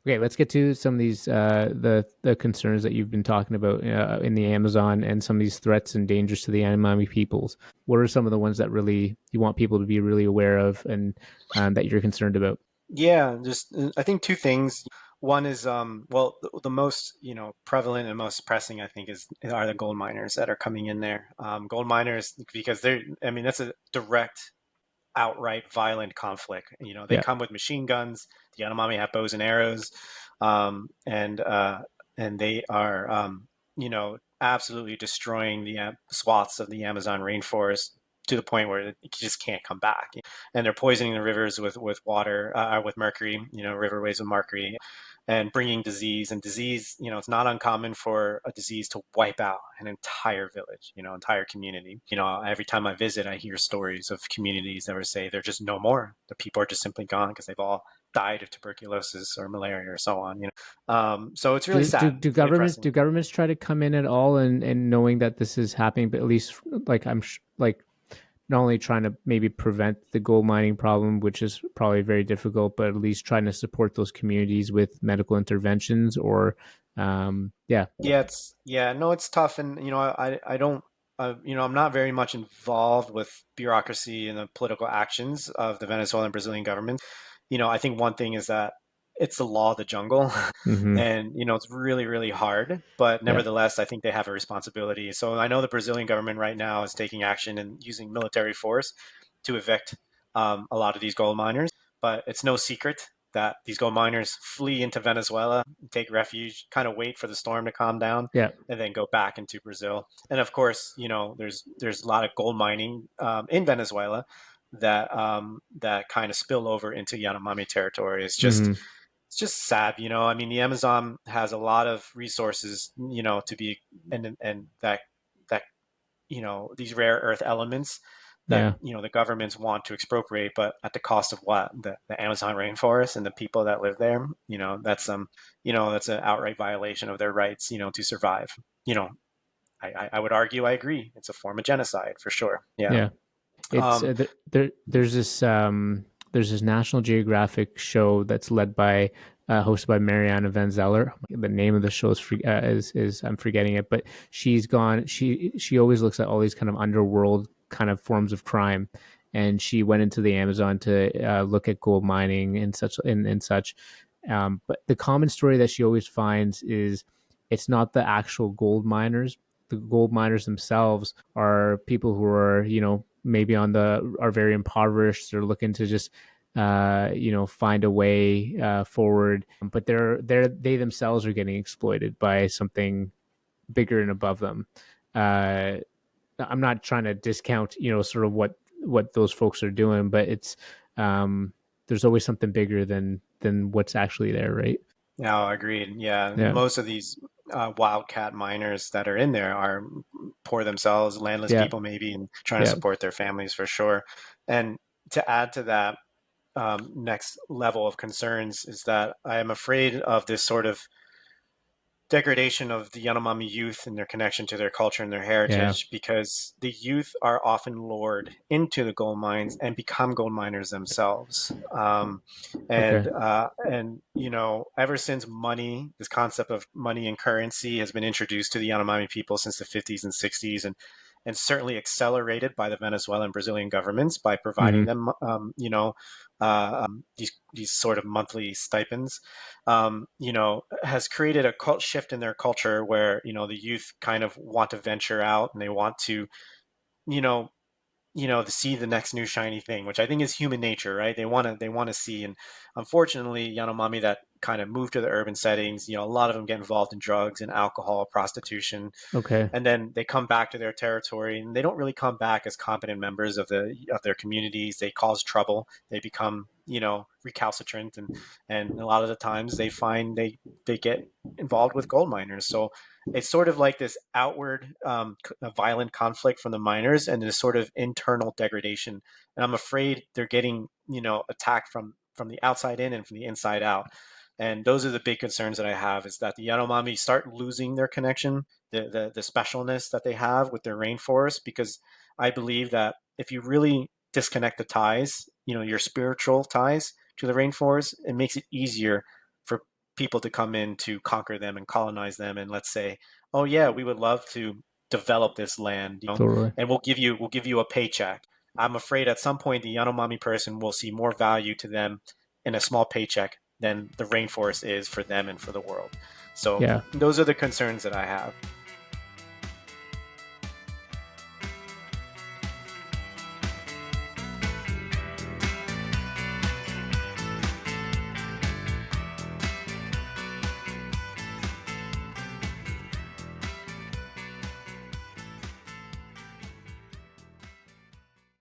Okay, let's get to some of these the concerns that you've been talking about in the Amazon and some of these threats and dangers to the Yanomami peoples. What are some of the ones that really you want people to be really aware of and that you're concerned about? Yeah, just I think two things. One is well, the most prevalent and most pressing I think are the gold miners that are coming in there. Gold miners because I mean that's a direct, outright violent conflict. They Yeah. come with machine guns. The Yanomami have bows and arrows, um, and uh, and they are absolutely destroying the swaths of the Amazon rainforest to the point where it just can't come back. And they're poisoning the rivers with water, with mercury. Riverways with mercury, and bringing disease. And disease, it's not uncommon for a disease to wipe out an entire village, entire community. Every time I visit, I hear stories of communities that would say they're just no more. The people are just simply gone because they've all died of tuberculosis or malaria or so on. So it's really sad. Do It's really governments pressing. try to come in at all and knowing that this is happening, but at least like like not only trying to maybe prevent the gold mining problem, which is probably very difficult, but at least trying to support those communities with medical interventions or, yeah. No, it's tough, and I don't. I'm not very much involved with bureaucracy and the political actions of the Venezuelan and Brazilian government. I think one thing is that it's the law of the jungle, Hmm. and it's really, really hard. But Yeah. nevertheless, I think they have a responsibility. So I know the Brazilian government right now is taking action and using military force to evict a lot of these gold miners. But it's no secret that these gold miners flee into Venezuela, take refuge, kind of wait for the storm to calm down, Yeah. and then go back into Brazil. And of course, there's a lot of gold mining in Venezuela that kind of spill over into Yanomami territory. Hmm. It's just sad. I mean, the Amazon has a lot of resources, to be and that these rare earth elements that Yeah. the governments want to expropriate, but at the cost of what? The Amazon rainforest and the people that live there. That's an outright violation of their rights, to survive. you know I would argue, I agree, it's a form of genocide for sure. Yeah. Yeah. It's um there's this National Geographic show that's led by hosted by Mariana Van Zeller. The name of the show is I'm forgetting it, but she's gone. She always looks at all these kind of underworld kind of forms of crime, and she went into the Amazon to look at gold mining and such. But the common story that she always finds is it's not the actual gold miners. The gold miners themselves are people who are maybe are very impoverished. They're looking to just find a way forward, but they themselves are getting exploited by something bigger and above them. uh I'm not trying to discount sort of what those folks are doing, but it's there's always something bigger than what's actually there, right? No, agreed. Yeah, Yeah. most of these wildcat miners that are in there are poor themselves, landless Yeah. people maybe, and trying to Yeah. support their families for sure. And to add to that, next level of concerns is that I am afraid of this sort of degradation of the Yanomami youth and their connection to their culture and their Yeah. heritage, because the youth are often lured into the gold mines and become gold miners themselves. Okay. Ever since money, this concept of money and currency has been introduced to the Yanomami people since the 50s and 60s, and certainly accelerated by the Venezuelan and Brazilian governments by providing Hmm. them, these sort of monthly stipends, has created a cult shift in their culture where, the youth kind of want to venture out and they want to, you know, to see the next new shiny thing, which I think is human nature, right? They want to see, and unfortunately, Yanomami that kind of move to the urban settings, a lot of them get involved in drugs and alcohol, prostitution, Okay. and then they come back to their territory, and they don't really come back as competent members of their communities. They cause trouble. They become, recalcitrant, and a lot of the times they find they get involved with gold miners. So it's sort of like this outward, violent conflict from the miners, and this sort of internal degradation. And I'm afraid they're getting, attacked from the outside in and from the inside out. And those are the big concerns that I have, is that the Yanomami start losing their connection, the specialness that they have with their rainforest, because I believe that if you really disconnect the ties, your spiritual ties to the rainforest, it makes it easier for people to come in to conquer them and colonize them. And let's say, oh yeah, we would love to develop this land, Totally. and we'll give you a paycheck. I'm afraid at some point the Yanomami person will see more value to them in a small paycheck than the rainforest is for them and for the world. So Yeah. those are the concerns that I have.